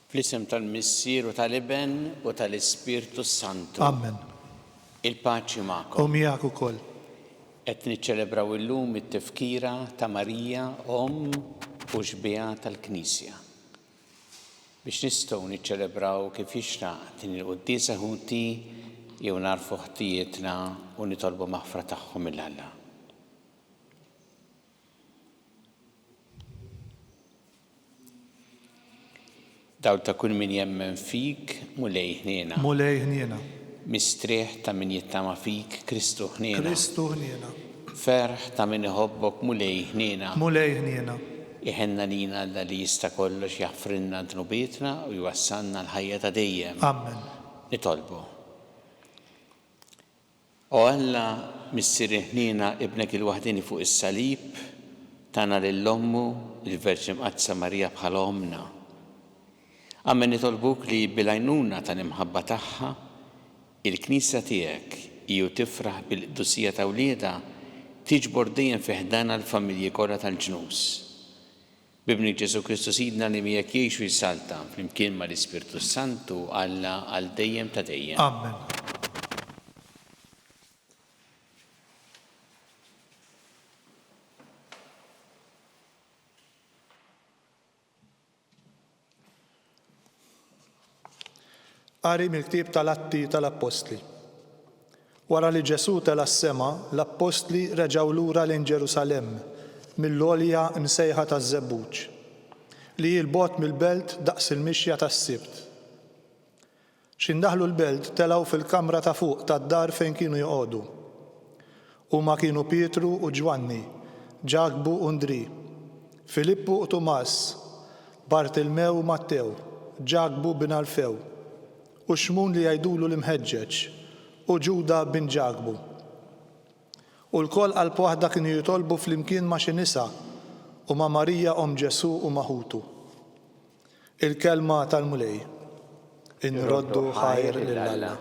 Fl-isem tal-Missier u tal-Iben u tal-Ispirtu Santu. Amen. Il-paċi U ma'kom. miegħek ukoll. Qed niċċelebraw illum it-tifkira ta' Marija Om u Xbija tal-Knisja. Biex nistgħu niċċelebraw kif jixtaq din il-Qudiesa Ħuti jew narfu ħtijietna u nitolbu maħfra tagħhom mill-Alla. Dawl ta' kull min jemmen fik mulej ħniena. Mulej ħniena. Mistrieħ ta' min jittama fik Kristu ħniena. Kristu ħniena. Ferħ ta' min iħobbok mulej ħniena. Mulej ħniena. Iħenna lina Alla li jista' kollox jaħfrinna dnubietna u jwassalna l-ħajja ta' dejjem. Amen. Nitolbu. O Alla missier ħniena ibnek il-waħdini fuq is-salib tana lill-Ommu il-Verġi Mqaddsa Marija bħala omna. Amen nitolbuk li bil-għajnuna tal-imħabba tagħha il-Knisja tiegħek hiju tifraħ bil-qdusija ta' wlieda tiġbor dejjem fi ħdana l-familji kollha tal-ġnus. Bibni Ġesu Kristu Sidna li miegħek jgħixu jsalta flimkien mal-Ispirtu Santu Alla għal dejjem ta' dejjem. Amen. Qari mill-ktieb tal-Atti tal-Apostli. Wara li Ġesu tela s-sema, l-Apostli reġgħu lura lejn Ġerusalemm mill-għolja msejħa taż-Żebbuġ li hi l-bogħod mill-belt daqs il-mixja tas-Sibt. X'indaħlu l-belt telgħu fil-kamra ta' fuq tad-dar fejn kienu joqogħdu. Huma kienu Pietru u Ġwanni, Ġakbu u Ndri, Filippu u Tumas, Bartilmew u Mattew, Ġakbu bin Alfew, u Xmun li jgħidulu l-imħeġġeġ, u Ġuda bin Ġakbu. U l-koll qalb waħda kienu jitolbu flimkien ma' xi nisa u ma' Marija Om Ġesu u Maħutu. Il-kelma tal-mulej. Inroddu ħajr lill-Alla.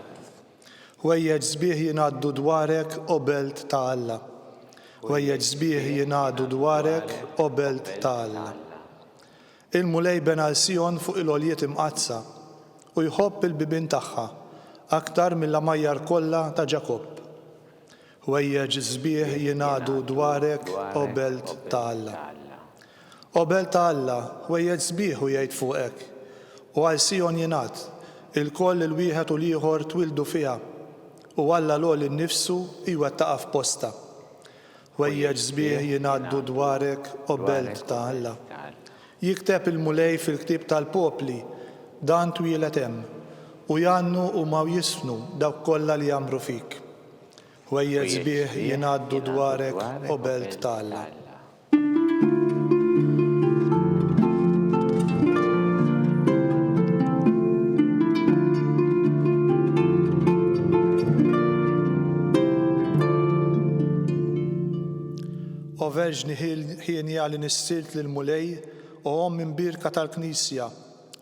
Wejjeġ sbieħ jingħaddu dwarek u belt ta' Alla. Wejjeġ sbieħ jingħaddu dwarek u belt ta' Alla. Il-mulej ben għal Sion fuq il-għoljiet imqazza u jħobb il-bibin tagħha aktar mill-amajjar kollha ta' Ġakob. Wejjeġ sbieħ jingħadu dwarek u belt ta' Alla. U belt ta' Alla wejjeġ sbieħ u jgħid fuqek u għal Sion jingħad il-koll il-wieħed u l-ieħor twildu fiha u Alla l-għol innifsu iwettaqa f'posta. Wejjeġ sbieħ jingħaddu dwarek u belt ta' Alla. Jikteb il-mulej fil-ktieb tal-popli dan twilet hemm u jannu u ma jisfnu dawk kollha li jamru fik. Wejjeġ sbieħ jingħaddu dwarek u belt ta' Alla. O Verġni ħienja li nissilt lill-mulej u Om imbirka tal-Knisja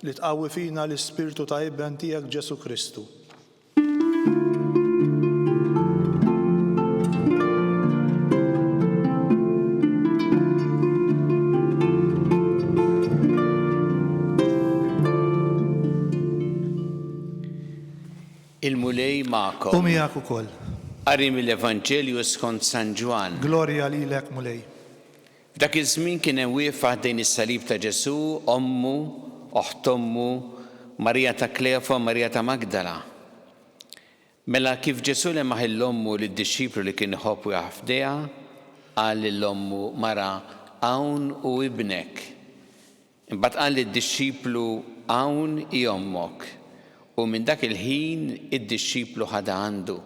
li tqawwi fina l-Ispirtu ta' Ibn tiegħek Ġesu Kristu. Il-mulej U ma'kom. miegħek ukoll. Qari mill-Evanġelju skont San Ġwan. Glorja lilek mulej. F'dak iż-żmien kien hemm wieqfa ħdejn is-salib ta' Ġesu, ommu, oħt ommu, Marija ta' Klefa, Marija ta' Magdala. Mela kif Ġesu lemaħ l-ommu lid-dixxiplu li kien iħobb ħafdeha, qal lill-ommu mara hawn u ibnek. Imbagħad qal lid-dixxiplu hawn hi ommok. U minn dak il-ħin id-dixxiplu ħadha għandu.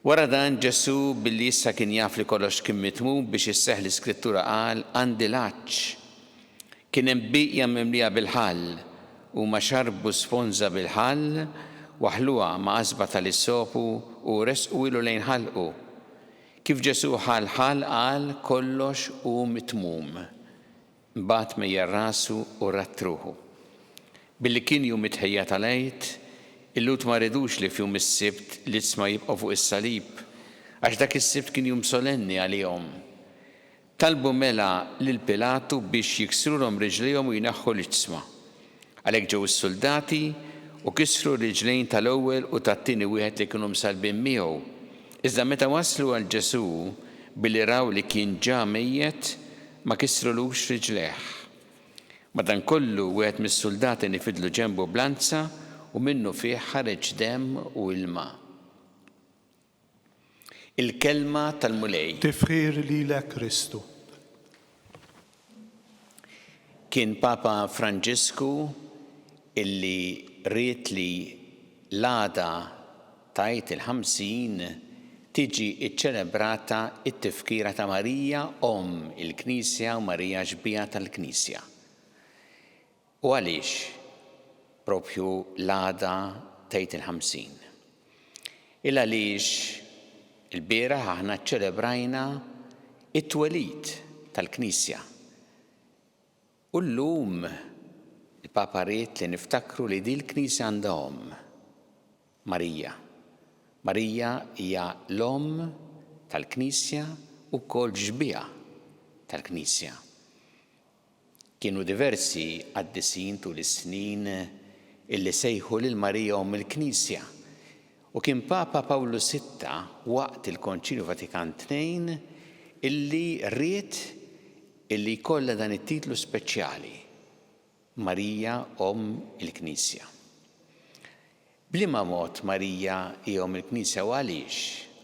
Wara dan Ġesu billi issa kien jaf li kollox kien mitmum biex isseħħ l-Iskrittura qal għandi laċċ. Kien hemm biqja mimlija bil-ħall u ma xarbu sponża bil-ħall waħluha ma' qasba tal-isopu u resqu ilu lejn ħalqu. Kif Ġesu ħall qal kollox hu mitmum. Mbagħad mejjer rasu u rattruħu. Billi kien jum it-ħejja tal-għid, il-lut ma ridux li f'jum is-Sibt li tsma jibqgħu fuq is-salib, għax dak is-Sibt kien jum solenni għalihom. Talbu mela lil Pilatu biex jiksrulhom riġlihom u jneħħu l-ġisma. Għalhekk ġew is-soldati u kisru r-riġlejn tal-ewwel u tat-tieni wieħed li kienu msalbin miegħu. Iżda meta waslu għal Ġesu billi raw li kien ġa mejjed ma kisrulux riġleħ. Madankollu wieħed mis-soldati nifidlu ġenbu blanza u minnu fih ħareġ demm u ilma. Il-kelma tal-mulej. Tifħir lilek Kristu. Kien Papa Franġisku illi ried li l-għada tajt il-50 tiġi iċċelebrata it-tifkira ta' Marija il-Knisja u Marija ġbija tal-Knisja. U għaliex propju l-għada tajt il-50? Għaliex il-bieraħ aħna ċċelebrajna it-twelid tal-Knisja. U llum il-Papa ried li niftakru li di l-Knisja għandha Marija. Marija hija l-Omm tal-Knisja u wkoll ġbija tal-Knisja. Kienu diversi qaddisin tul is-snin illi sejħu lil Marija Omm il-Knisja. U kien Papa Pawlu VI waqt il-Konċilju Vatikan II illi ried illi jkollha dan it-titlu speċjali, Marija Omm il-Knisja. Bliema mod Marija hija Omm il-Knisja u għaliex?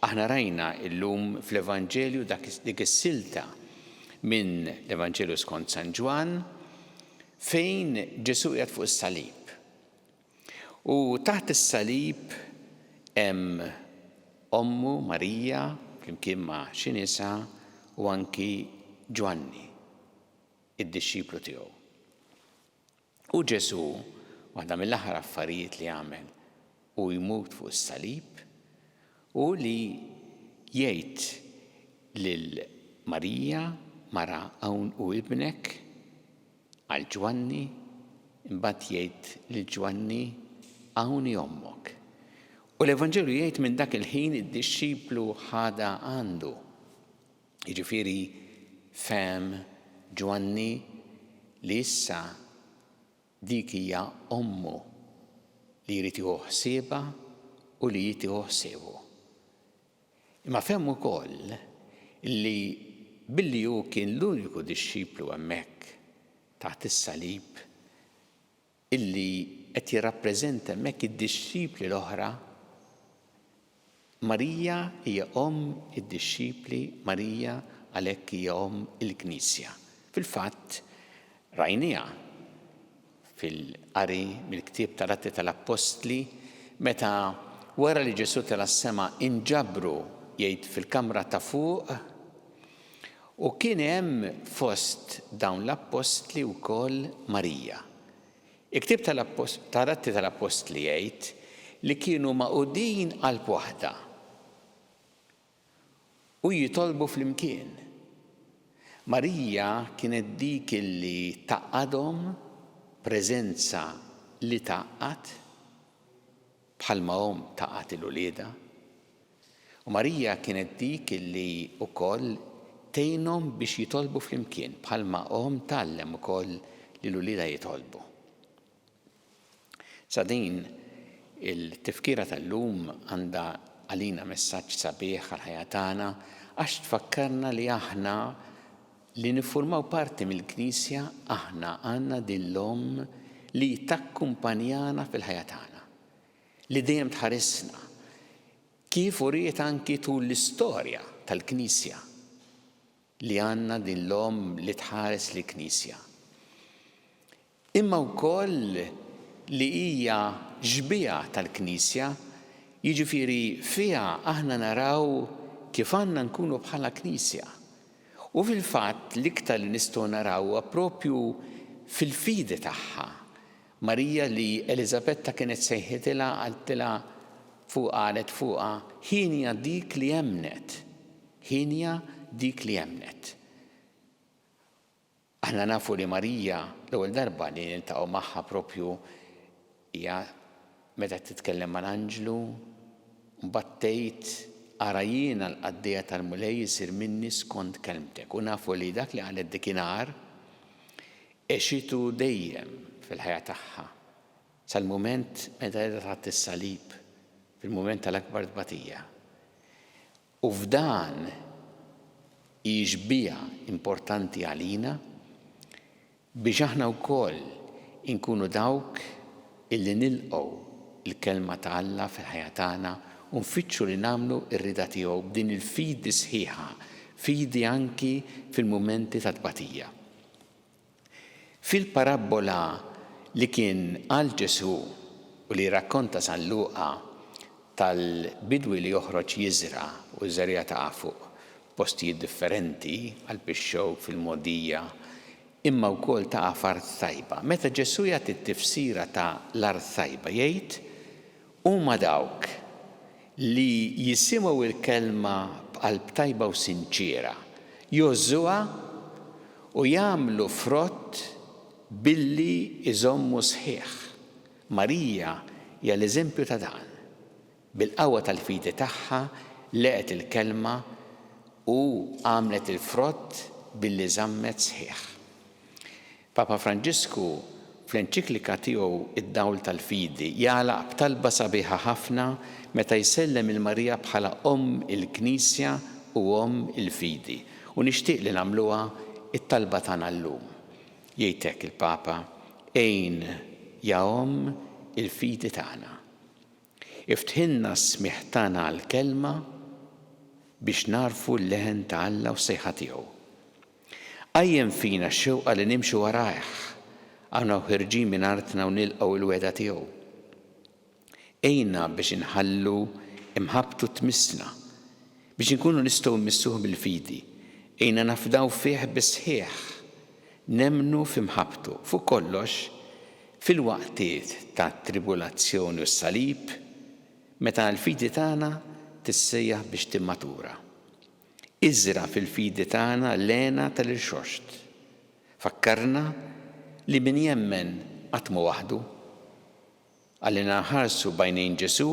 Aħna rajna llum fl-Evanġelju dik is-silta minn l-Evanġelju skont San Ġwan fejn Ġesu qiegħed fuq is-salib. U taħt is-salib hemm Ommu Marija flimkien ma' xi nisa u anki Ġwanni, id-dixxiplu tiegħu. U Ġesu waħda mill-aħħar affarijiet li għamel u jmut fuq is-salib u li jgħid lil Marija mara hawn u ibnek għal Ġwanni, imbagħad jgħid lil Ġwanni hawn ommok. U l-Evanġelju jgħid minn dak il-ħin id-dixxiplu ħada għandu. Jiġifieri fehem Ġwanni li issa dik hija ommu li jrid jieħu ħsiebha u li jieħu ħsiebu. Imma fehem ukoll li billi hu kien l-uniku dixxiplu hemmhekk taħt is-salib illi qed jirrappreżenta hemmhekk id-dixxipli l-oħra, Marija hija Omm id-dixxipli, Marija għalhekk hija Omm il-Knisja. Fil-fatt rajniha fil-qari mill-ktieb tal-Atti tal-Apostli meta wara li Ġesu tela s-sema inġabru jgħid fil-kamra ta' fuq u kien hemm fost dawn l-Apostli wkoll Marija. Il-ktieb tal-Atti tal-Apostli jgħid li kienu maqudin qalb waħda u jitolbu flimkien. Marija kienet dik li taqadhom preżenza li taqqat bħalma taqqat il-ulieda. U Marija kienet dik li wkoll tgħinhom biex jitolbu flimkien bħalma tgħallem ukoll li l-ulieda jitolbu. Sa din il-tifkira tal-lum għandha għalina messaġġ sabiħ għal-ħajja tagħna għax tfakkarna li aħna li niffurmaw parti mill-Knisja aħna għandna din l-Omm li takkumpanjana fil-ħajja tagħna, li dejjem tħarisna kif uriet anki tul l-istorja tal-Knisja li għandna din l-Omm li tħares l-Knisja. Imma wkoll li hija ġbija tal-Knisja, jiġifieri fiha aħna naraw kif għandna nkunu bħala Knisja. U fil-fatt l-iktar li nistgħu narawha propju fil-fidi tagħha. Marija li Elisabetta kienet sejħitilha għaltilha qalet fuqha ħinja dik li emnet. Ħinja dik li emnet. Aħna nafu li Marija l-ewwel darba li niltaqgħu magħha propju hija meta titkellem mal-Anġlu mbagħad tgħid ara jiena l-qaddejja tal-mulej isir minni skont kelmtek. U nafu li dak li qalet dikinhar exitu dejjem fil-ħajja tagħha. Sal-mument meta qiegħda taħt is-salib, fil-mument tal-akbar tbatija. U f'dan jiġbija importanti għalina biex aħna wkoll inkunu dawk illi nilqgħu il-kelma ta' Alla fil-ħajja tagħna u nfittxu li nagħmlu r-rida tiegħu b'din il-fidi sħiħa, fidi anki fil-mumenti ta' tbatija. Fil-parabola li kien għal Ġesu u li rakkonta San Luqa tal-bidwi li joħroġ jiżra u żerja ta' fuq postijiet differenti għal pixxow fil-modija imma wkoll ta' art tajba. Meta Ġesu jagħti t-tifsira ta' l-art tajba jgħid huma dawk li jisimgħu il-kelma b'qalb tajba u sinċiera, jożuha u jagħmlu frott billi iżommu sħiħ. Marija hija l-eżempju ta' dan. Bil-qawwa tal-fidi tagħha leqet il-kelma u għamlet il-frott billi żammet sħiħ. Papa Franġisku fl-enċiklika tiegħu id-dawl tal-fidi jagħlaq b'talba sabiħa ħafna meta jsellem il-Marija bħala il-Knisja u il-fidi. U nixtieq li nagħmluha it-talba tagħna llum. Jgħid hekk il-Papa, ejn ja il-fidi tagħna. Iftħilna s-smieħ tagħna għall-kelma biex narfu l-leħen ta' Alla u sejħa tiegħu. Għajjem fina x-xewqa li nimxu warajh, għana ħirġin minn artna u nilqgħu il-weda tiegħu. Ejna biex inħallu imħabtu tmissna, biex inkunu nistgħu nmissuh bil-fidi. Ejna nafdaw fih bisħieħ, nemnu f'imħabtu fuq kollox fil-waqtiet ta' tribulazzjoni u s-salib, meta l-fidi tagħna tissejjaħ biex timmatura. Iżra fil-fidi tagħna lena tal-irxoxt. Fakkarna li min jemmen qatt mu waħdu, għallina ħarsu bajnejn Ġesu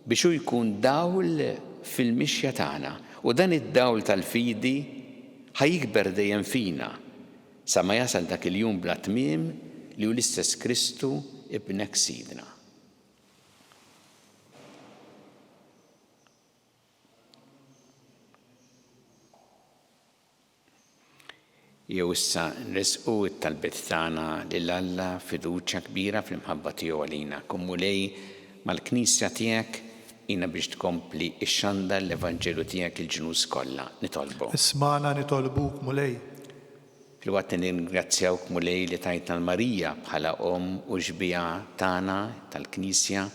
biex hu jkun dawl fil-mixja tagħna u dan id-dawl tal-fidi ħajikber dejjem fina sa ma jasal dak il-jum bla tmiem li hu l-istess Kristu ibnek sidna. Jew issa nresqu t-talbiet tagħna lil Alla fiduċja kbira fl-imħabba tiegħu għalina. Kummu lej mal-Knisja tiegħek jiena biex tkompli x-xanda l-Evanġelu tiegħek il-ġnus kollha nitolbu. Ismana nitolbuk mulej. Filwaqt ningrazzjawk mulej li tajtna l-Marija bħala u ġbija tagħna tal-Knisja,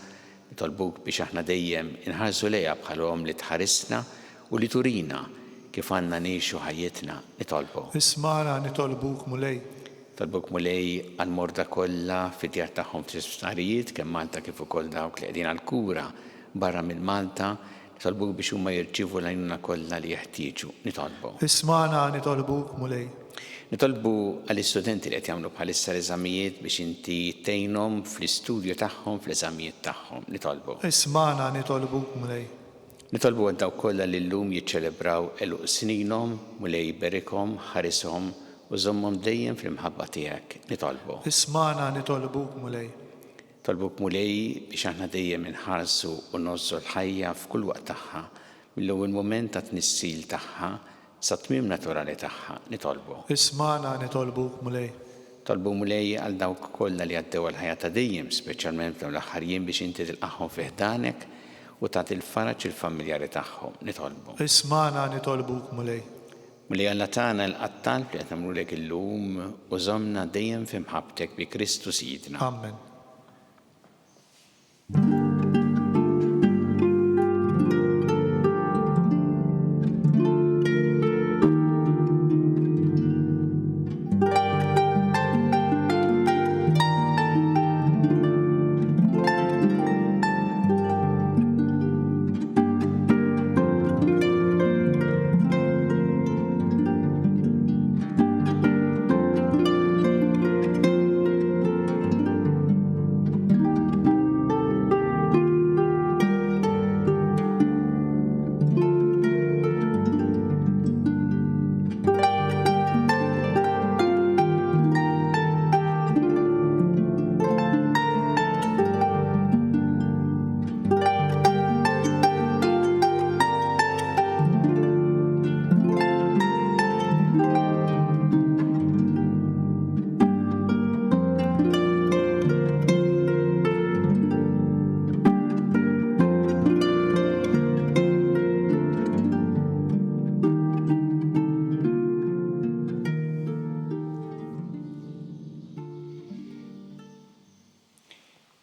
nitolbuk biex aħna dejjem inħarsu lejha bħala li tħarisna u li turina kif għandna ngħixu ħajjitna nitolbu. Ismana nitolbuk mulej. Tolbuk mulej għal-morda kollha fid-djar tagħhom fl-isptarijiet kemm Malta kif ukoll dawk li qegħdin għall-kura barra minn Malta, nitolbuk biex huma jirċievu l-għajnuna kollha li jeħtieġu nitolbu. Ismana nitolbuk mulej. Nitolbu għall-istudenti li qed jagħmlu bħalissa l-eżamijiet biex inti tgħinhom fl-istudju tagħhom fl-eżamijiet tagħhom nitolbu. Ismana nitolbuk mulej. Nitolbu għaddaw kollha li llum jiċċelebraw eluq sinihom mulej jberikhom, ħarishom u żommhom dejjem fl-imħabba tiegħek nitolbu. Ismana nitolbuk mulej. Tolbuk mulej biex aħna dejjem inħarsu u nozzu l-ħajja f'kull waqt tagħha mill-ewwel mument ta' tnissil tagħha sa tmiem naturali tagħha nitolbu. Ismana nitolbuk mulej. Tolbu mulej għal dawk kollha li għaddew għall-ħajja ta' dejjem, speċjalment f'dawn l-aħħar jiem biex inti tilqahom fih ħdanek u tagħti l-faraġ il-familjari tagħhom nitolbu. Ismana nitolbuk mulej. Mulej Alla tagħna l-qattal li qed nagħmlulek illum u żommna dejjem f'imħabbtek bi Kristu Sidna. Amen.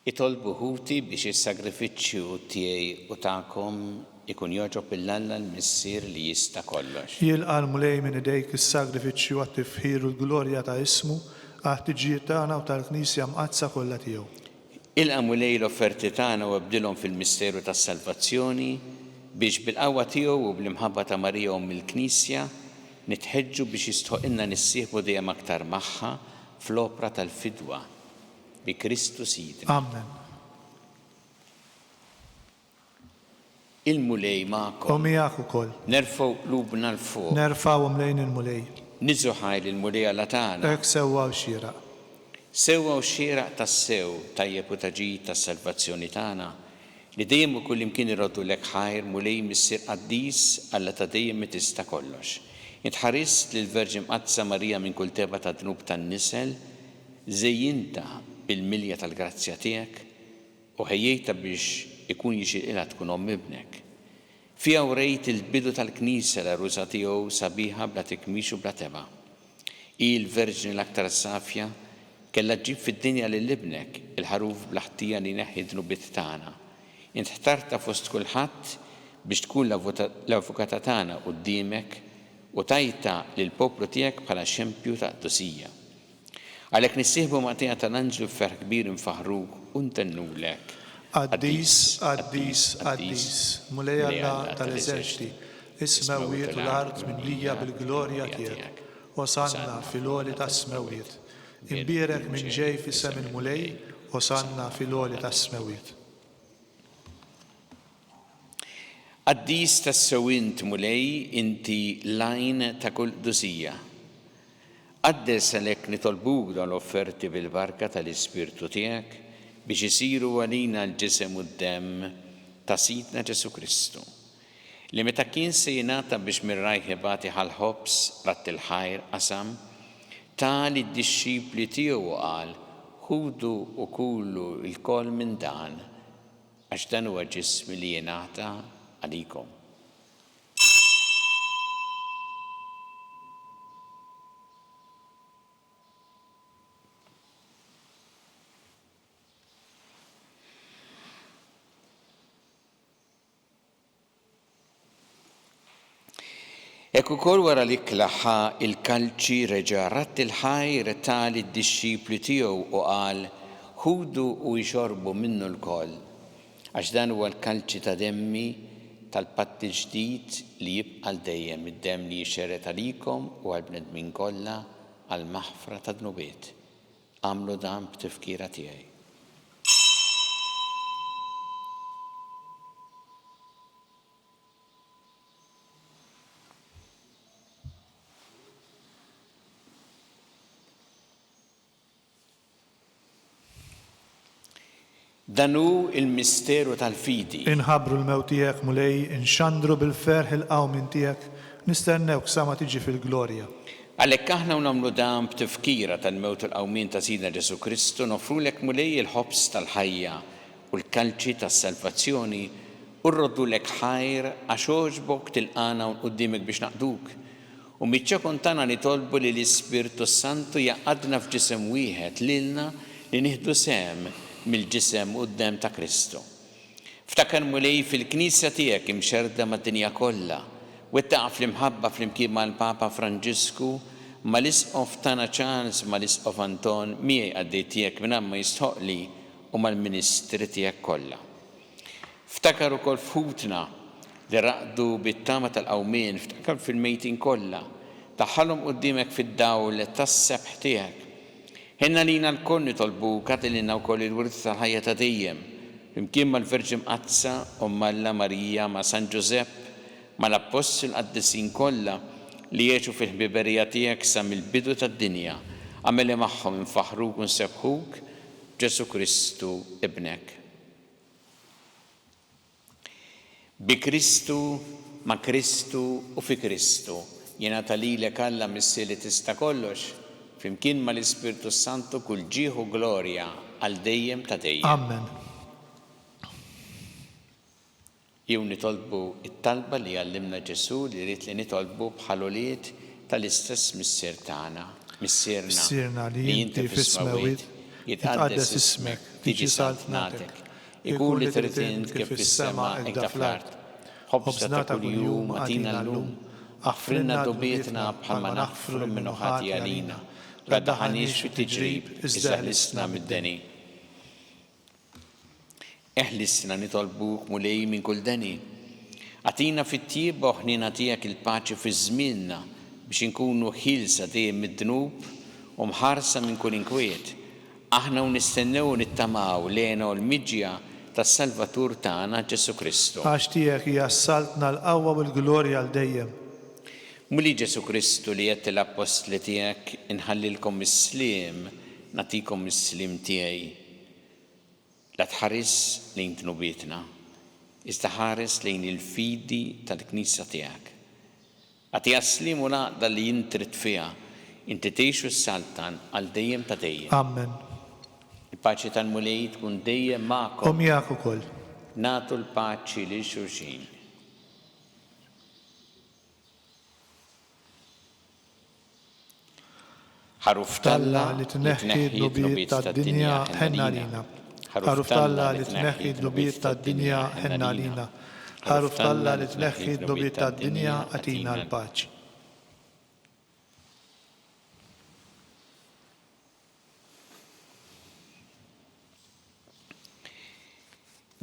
Itolbu ħuti biex is-sagrifiċċju tiegħi u tagħkom ikun joġob il-Alla l-Missier li jista' kollox. Jilqa' l-mulej minn idejk is-sagrifiċċju għat-tifħir u l-glorja ta' ismu għat-tiġġiet tagħna u tal-Knisja mqazza kollha tiegħu. Ilqa' mulej l-offerti tagħna u bdilhom fil-misteru tas-salvazzjoni biex bil-qawwa tiegħu u bl-imħabba ta' Marija mill-Knisja nitħeġġu biex jistħoqilna nissieħbu dejjem aktar magħha fl-opra tal-fidwa bi Kristu Sidna. Amen. Il-mulej magħkom. U miegħek ukoll. Nerfgħu qlubna l-fuq. Nerfgħuhom lejn il-mulej. Niżu ħajl il-mulej Alla tagħna. Hekk sewwa xieraq. Sewwa xieraq tas-sew tajjeb u taġid tas-salvazzjoni tagħna li dejjem u kull imkien iroddu lek ħajr mulej missier qaddis Alla ta' dejjem tista' kollox. Itħarist lil Verġi Mqazza Marija minn kull teba ta' dnub tan-nisel, żejjinta bil-milja tal-grazzja tiegħek u ħejjejta biex ikun jixilqilha tkun omm ibnek. Fiha wrejt il-bidu tal-Knisja l-għaruża tiegħu sabiħa bla tikmix u bla teba. Il-Verġni l-aktar safja kellha ġġib fid-dinja lil ibnek il-ħaruf bla ħtija li neħħi dnubiet tagħna. Int ħtarta fost kulħadd biex tkun l-avukata tagħna quddiemek u tajta lill-poplu tiegħek bħala xempju ta' qdusija. Għalhekk nissieħbu maqtija tal-Anġlu f'ferħ kbir infaħruk u ntennulek. Qaddis, qaddis, qaddis, mulej Alla tal-eżerċiti, is-smewwiet u l-art mimlija bil-glorja tiegħek. Osanna fil-għoli tas-smewwiet. Imbierek minn ġej fis-sem il-mulej, osanna fil-għoli tas-smewwiet. Qaddis tas-sewwint mulej inti lajn ta' kull qdusija. Qaddes għalhekk nitolbuk dawn l-offerti bil-barka tal-Ispirtu tiegħek biex isiru għalina l-ġisem u d-demm ta' Sidna Ġesu Kristu. Li meta kien se jingħata biex mir-rajħibati ħal-ħobs ratt il-ħajr qasam, tali d-dixxipli tiegħu qal ħudu u kullu l-kol minn dan għax dan huwa ġismi li jingħata għalikom. Ek ukoll wara li klaħħa il-kalċi reġa' ratt il-ħajr tali d-dixxipli tiegħu u qal ħudu u jxorbu minnu l-koll għax dan huwa l-kalċi ta' demmi tal-patt il-ġdid li jibqa' dejjem id-demm li jixxerret għalikom u għall-bnedmin kollha għall-maħfra ta' dnubiet. Għamlu dan b'tifkira tiegħi. Danu il-misteru tal-fidi. Inħabru l-mewt tiegħek mulej, inxandru bil-ferħ il-qawmin tiegħek, nistennewk sa ma tiġi fil-glorja. Għalhekk aħna nagħmlu dan b'tifkira tal-mewt il-qawmin ta' Sidna Ġesu Kristu nofrulek mulej il-ħobs tal-ħajja u l-kalċi tas-salvazzjoni u rroddulek ħajr għax ogħġbok tilqana quddiemek biex naqduk. U miċċa tagħna nitolbu li l-Ispirtu Santu jaqadna f'ġisem wieħed lilna li nieħdu sehem mill-ġisem u d-dem ta' Kristu. Ftakar mulej fil-Knisja tiegħek imxerda mad-dinja kollha, wettaqa fl-imħabba fl-imkien mal-Papa Franġisku, mal-Isqof tagħna Charles, mal-Isqof Anton, miegħi għaddej tiegħek minn ma jistħoqli u mal-Ministri tiegħek kollha. Ftakar ukoll f'ħutna li raqdu bit-tama tal-qawmien, ftakar fil-mejtin kollha, taħħalhom quddiemek fid-dawl tas-sebħ tiegħek. Ħenna lina l-koll nitolbu katilina wkoll il-wirt tal-ħajja ta' dejjem, imkien mal-Verġi Mqazza, Alla Marija, ma' San Ġusepp, mal-Apostol qaddisin kollha li jgħixu fil-ħbiberija tiegħek sa mill-bidu tad-dinja, għamel magħhom infaħruk u nsebħuk Ġesu Kristu ibnek. Bi Kristu, ma' Kristu u fi Kristu, jingħata lilek Alla Missier li tista' kollox, flimkien mal-Ispirtu Santu kull ġieħu glorja għal dejjem ta' dejjem. Amen. Jew nitolbu it-talba li għallimna Ġesu li rrid li nitolbu bħal-ulied tal-istess missier tagħna, missierna li inti fis-smewwiet, يتقدس اسمك، تيجي صلاتك، يكون اللي تريد انت كيف في السماء هكذا في الارض. خبزنا كل يوم اعطينا اليوم، اغفر لنا ذنوبنا بحال ما نغفر من خطايانا، لا تدخلنيش في تجريب، ازدهلسنا من الدني. احلسنا نطلبوك مولاي من كل دني، اعطينا في الطيبة وحنا نعطيك الباce في زميلنا باش نكونوا خلصة دايم من الذنوب ومحارسة من كل انكويت. احنا ونستناو نتماو لينا المجيا تالسلفاتور تاعنا جيسو كريستو. Għax tiegħek hija s-saltna l-qawwa u l-glorja għal dejjem. مولي جيسو كريستو اللي جت الابوستل تاعك نحللكم السلام نعطيكم السلام تاعي. لا تحرس لين ذنوباتنا، استحارس لين الفيدي tal-Knisja tiegħek. Għati għaslim u naqda li jintrit fija, inti teħxu s-saltan għal dejjem ta' dejjem. Amen. Il-paċi tal-mulej tkun dejjem ma'kom. Omjak ukoll. Natu l-paċi li xurxin. ħaruf talla li tneħħi d-nubiet tad-dinja ħenna lina. ħaruf talla li tneħħi d-nubiet tad-dinja ħenna lina. ħaruf talla li tneħħi d-nubiet tad-dinja għatina l-paċi.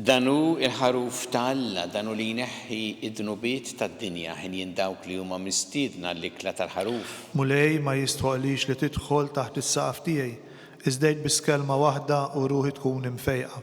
Danu il-ħaruf talla, danu li jneħħi id-nubiet tad-dinja ħin jindawk li huma mistiedna l-ikla tal-ħaruf. Mulej ma jistħolix li tidħol taħt is-saqaf tiegħi, iżdejt bis kelma waħda u ruħi tkun imfejqa.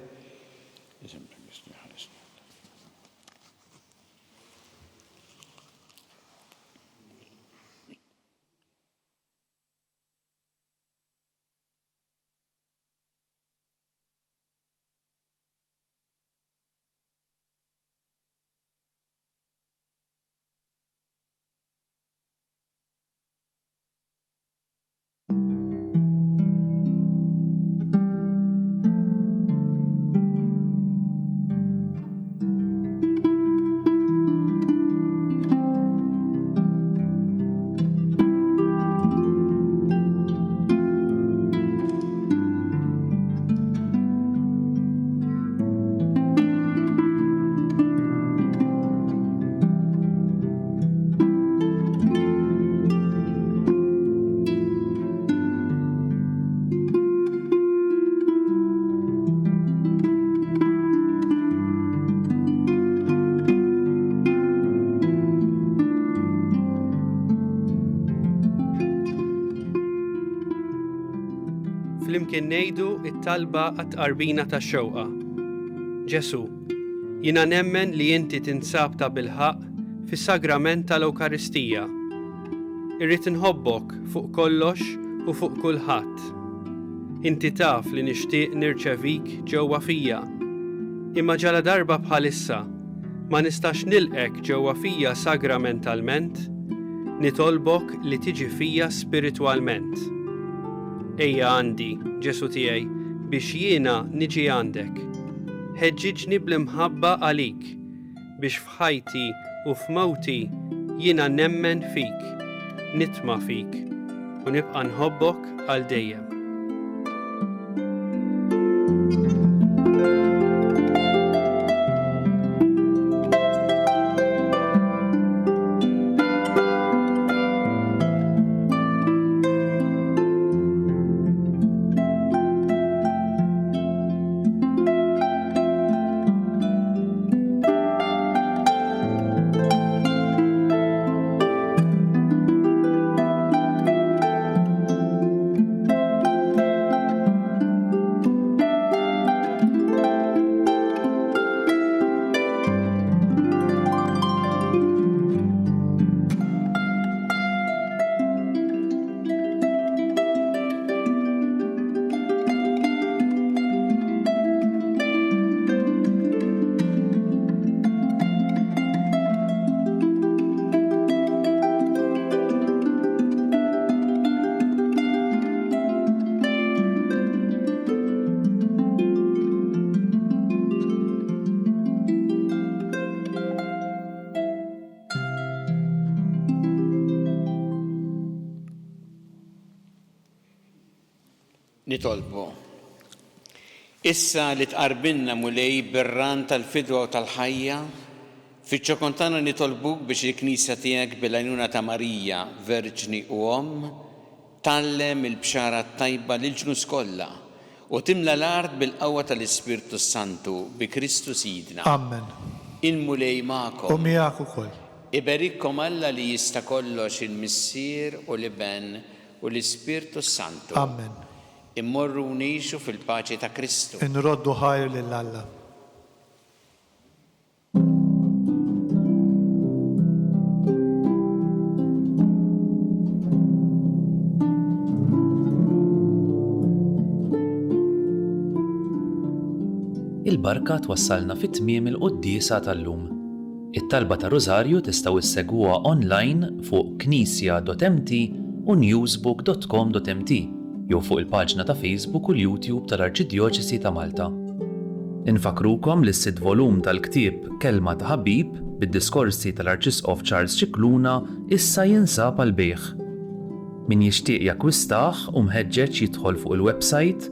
Flimkien ngħidu t-talba għat-tqarbina tax-xewqa. Ġesu, jiena nemmen li inti tinsab ta' bilħaq fis-sagrament tal-Ewkaristija. Irrid inħobbok fuq kollox u fuq kulħadd. Inti taf li nixtieq nirċevik ġewwa fija, imma ġala darba bħalissa ma nistax nilqek ġewwa fija sagramentalment, nitolbok li tiġi fija spiritwalment. Ejja għandi, Ġesu tiegħi, biex jiena niġi għandek. Ħeġġiġni bl-imħabba għalik, biex f'ħajti u f'mewti jiena nemmen fik, nitma' fik u nibqa' nħobbok għal dejjem. Nitolbu Issa li tqarbilna mulej bir-ran tal-fidwa u tal-ħajja, fiċ-ċokontana nitolbuk biex il-Knisja tiegħek bil-għajnuna ta' Marija, Verġni u tallem il-bxara tajba lil-ġnus kollha u timla l-art bil-qawwa tal-Ispirtu Santu bi Kristu Sidna. Amen. Il-mulej magħkom. U miegħek ukoll. Iberikkom Alla li jista' kollox il-Missier u l-Iben u l-Ispirtu Santu. Amen. Immorru nixu fil-paċi ta' Kristu. Inroddu ħajr lil Alla. Il-barka twassalna fit-tmiem il-qudiesa tal-lum. It-talba ta' Rożarju tistgħu issegwuha online fuq knisja.mt u newsbook.com.mt jew fuq il-paġna ta' Facebook u l-YouTube tal-Arċidjoċesi ta' Malta. Infakrukom li s-sid volum tal-ktieb Kelma ta' Ħabib bid-diskorsi tal-Arċisqof Charles Cicluna issa jinsab għal bejgħ. Min jixtieq jakkwistah u mħeġġeġ jidħol fuq il-website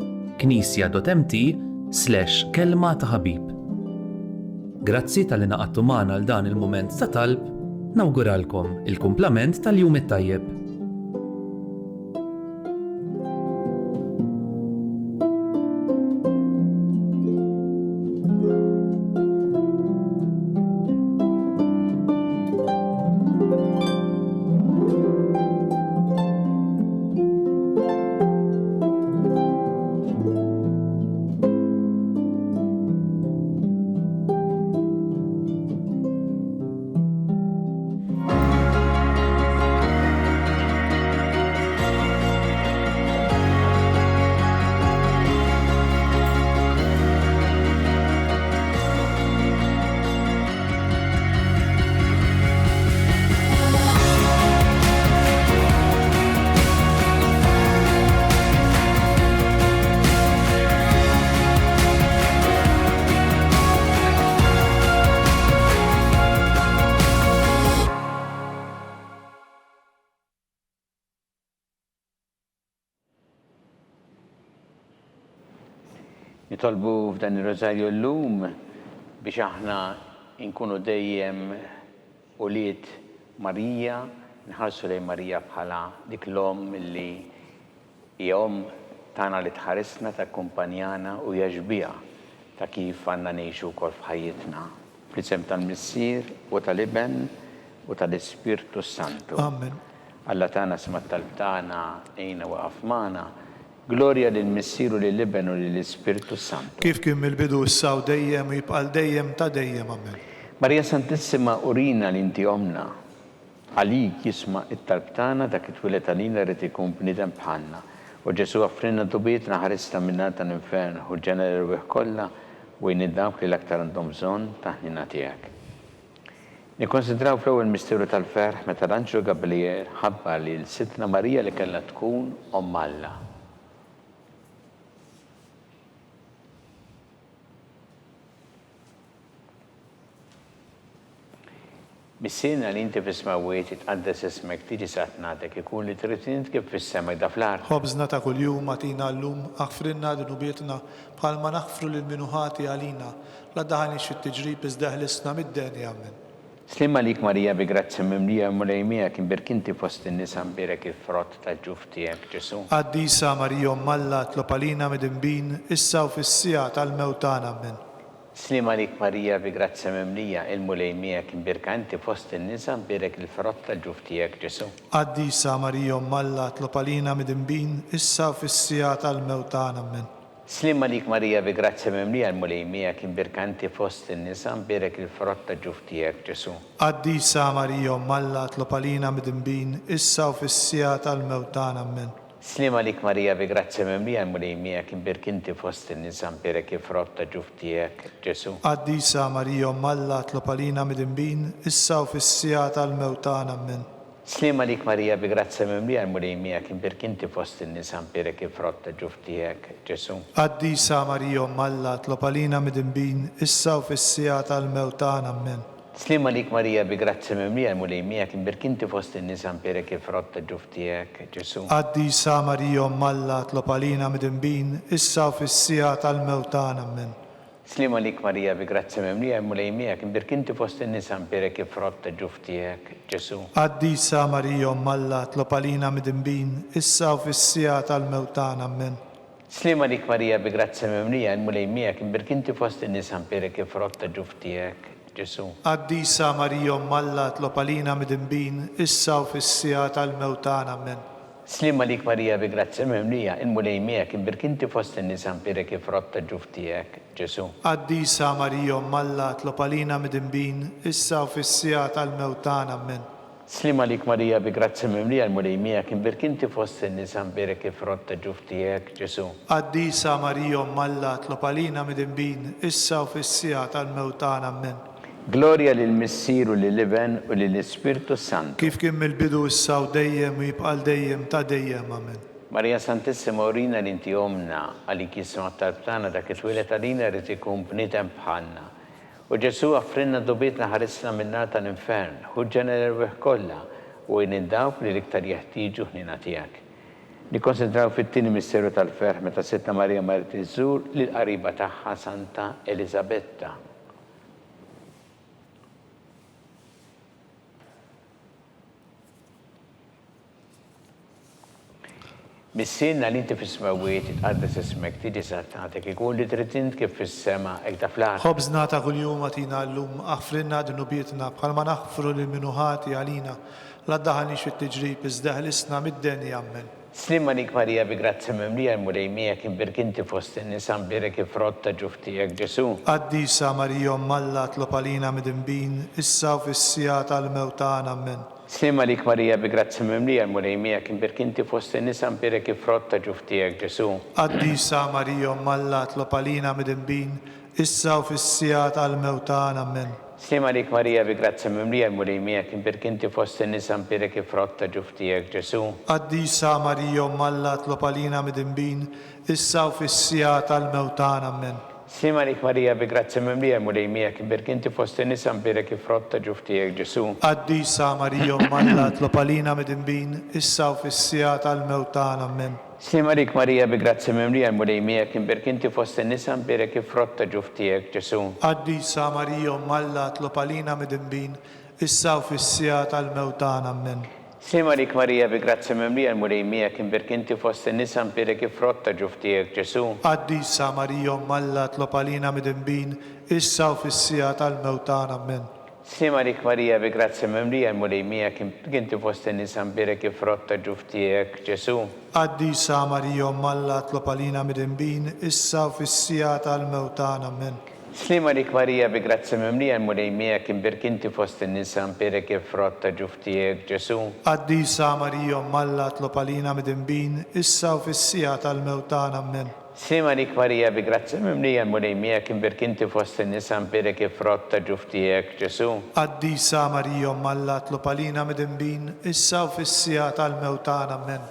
knisja.mt/kelma ta' ħabib. Grazzi tal-li naqattu magħna għal dan il-mument ta' talb, nawguralkom il-kumplament tal-jum it-tajjeb. Nitolbu f'dan ir-Rożarju llum biex aħna nkunu dejjem ulied Marija, nħarsu lejn Marija bħala dik l-Omm li hija Omm tagħna li tħarisna, takkumpanjana u hija ġbija ta' kif għandna ngħixu wkoll f'ħajjitna. Fl-isem tal-Missier u tal-Iben u tal-Ispirtu Santu. Amen. Alla tagħna sma' talb tagħna ejna waqaf magħna. Glorja lill-Missier u lill-Iben u lill-Ispirtu Santu. Kif kien mill-bidu issa u dejjem u jibqal dejjem ta' dejjem. Amen. Marija Santissima urina li inti Omna. Għalik jisma' it-talb tagħna dak it-twilet għalina rid ikun bniedem bħalna. U Ġesu offrinna tubietna ħarisna minna tal-infern u ġenera l-wieħ kollha u jniddawk li l-aktar għandhom bżonn ta' ħnina tiegħek. Nikkonsidraw fl-ewwel misteru tal-ferħ meta l-Anġlu Gabriel ħabbar li l-Sidna Marija li kellha tkun Omm Alla. Missina li inti fis-smawiet itqaddes ismek tiġi satnatek ikun li trid kif fis-sema da fl-art. Ħobżna ta' kuljum atina llum aħfrinna dunubietna bħalma naħfru lil minuħati għalina la daħanix fit-tiġrib iżdeħlisna mid-deni. Amen. Slim għalik Marija bi grazzi mimlija mulejmija kien birkinti fost in-nisa mbirek il-frott tal-ġuf tiegħek Ġesu. Qaddisa Marija Omm Alla tlob għalina mid-inbin issa u fis-sija tal-mewtan. Amen. Slim għalik Marija bi grazzi mimlija il-mulejmija kien birkanti fost in-nisa mbirek il-frott tal-ġuf tiegħek Ġesu. Qaddisa Marija Omm Alla tlob għalina mid-inbin issa u fis-sija tal-mewtan. Amen. Slim għalik Marija bi grazzi mimlija il-mulejmija kien birkanti fost in-nisa mbirek il-frott tal-ġuf tiegħek Ġesu. Qaddisa Marija Omm Alla tlob għalina mid-inbin issa u fis-sija tal-mewtan. Amen. Slim għalik Marija bi grazzi mimlija il-mulejmija kien birkinti fost in-nisa mbirek il-frott tal-ġuf tiegħek Ġesu. Qaddisa Marija Omm Alla tlob għalina mid-inbin issa u fis-sija tal-mewtan. Amen. Slim għalik Marija bi grazzi mimlija il-mulejmija kien birkinti fost in-nisa mbirek il-frott tal-ġuf tiegħek Ġesu. Qaddisa Marija Omm Alla tlob għalina mid-inbin issa u fis-sija tal-mewtan. Amen. Slima lik Marija bi grazzi mimlija l-mulejmija kien birkinti fost in-nisa mpere kif rotta ġuftijek, Ġesu. Qaddisa Marija Malla tlob għalina midinbin, issa u fis-sija tal-mewtan ammen. Slima lik Marija bi grazzi mimlija l-mulejmija kien birkinti fost in-nisa mpere kif rotta ġuftijek, Ġesu. Qaddisa Marija Malla tlob għalina midinbin, issa u fis-sija tal-mewtan ammen. Slima lik Marija bi grazzi mimlija l-mulejmija kien birkinti fost in-nisa mpere kif rotta ġuftijek, Ġesu. Qaddisa Marija Malla tlob għalina midinbin, issa u fis-sija tal-mewtan ammen. Slima lik Marija bi grazzi mimlija l-mulejmija kien birkinti fost in-nisa mpere kif rotta ġuftijek, Ġesu. Qaddisa Marija Malla tlob għalina midinbin, issa u fis-sija tal-mewtan ammen. Slima lik Marija bi grazzi mimlija l-mulejmija kien birkinti fost in-nisa mpere kif rotta ġuftijek, Ġesu. Qaddisa Marija Malla tlob għalina midinbin, issa u fis-sija tal-mewtan ammen. Gloria lill-Missir u lill-Iben u lill-Ispirtu Santu. Kif kien mill-bidu issa u dejjem u jibqal dejjem ta' dejjem ammen. Marija Santissima urina li inti omna għalik jisma tal-btana dak it-twilet għalina rrit ikun bnitem bħalna. U Ġesu għaffrinna dobietna ħarisna minna tal-infern, ħuġġana l-erweħ kollha u jnindawk li l-iktar jeħtieġu ħnina tiegħek. Nikkonsentraw fit-tieni misteru tal-ferħ meta Sitta Marija marret iżżur lill-qariba tagħha Santa Elisabetta. Missinna li inti fis-smawiet itqaddes ismek tiġi sartatek ikun li trid kif fis-sema hekk ta' fl-art. Ħobżna ta' kuljum għatina llum aħfrinna dnubietna bħalma naħfru lil minuħati għalina la ddaħalniex fit-tiġrib iżda ħlisna mid-denja ammen. Slima lik Marija bi grazzi mimlija l-mulejmija kien birkinti fost in-nisa mpere kif rotta ġuftijek, Ġesu. Qaddisa Marija Malla tlob għalina midinbin, issa u fis-sija tal-mewtan ammen. Slima lik Marija bi grazzi mimlija l-mulejmija kien birkinti fost in-nisa mpere kif rotta ġuftijek, Ġesu. Qaddisa Marija Malla tlob għalina midinbin, issa u fis-sija tal-mewtan ammen. Slima lik Marija bi grazzi mimlija l-mulejmija kien birkinti fost in-nisa mpere kif rotta ġuftijek, Ġesu. Qaddisa Marija Malla tlob għalina midinbin, issa u fis-sija tal-mewtan ammen. Slima lik Marija bi grazzi mimlija l-mulejmija kien birkinti fost in-nisa mpere kif rotta ġuftijek, Ġesu. Qaddisa Marija Malla tlob għalina midinbin, issa u fis-sija tal-mewtan ammen. Slima lik Marija bi grazzi mimlija l-mulejmija kien birkinti fost in-nisa mpere kif rotta ġuftijek, Ġesu. Qaddisa Marija Malla tlob għalina midinbin, issa u fis-sija tal-mewtan ammen. Slima lik Marija bi grazzi mimlija l-mulejmija kien birkinti fost in-nisa mpere kif rotta ġuftijek, Ġesu. Qaddisa Marija Malla tlob għalina midinbin, issa u fis-sija tal-mewtan ammen. Slima lik Marija bi grazzi mimlija l-mulejmija kien birkinti fost in-nisa mpere kif rotta ġuftijek, Ġesu. Qaddisa Marija Malla tlob għalina midinbin, issa u fis-sija tal-mewtan ammen. Slima lik Marija bi grazzi mimlija l-mulejmija kien birkinti fost in-nisa mpere kif rotta ġuftijek, Ġesu. Qaddisa Marija Malla tlob għalina midinbin, issa u fis-sija tal-mewtan ammen. Slima lik Marija bi grazzi mimlija l-mulejmija kien birkinti fost in-nisa mpere kif rotta ġuftijek, Ġesu. Qaddisa Marija Malla tlob għalina midinbin, issa u fis-sija tal-mewtan ammen.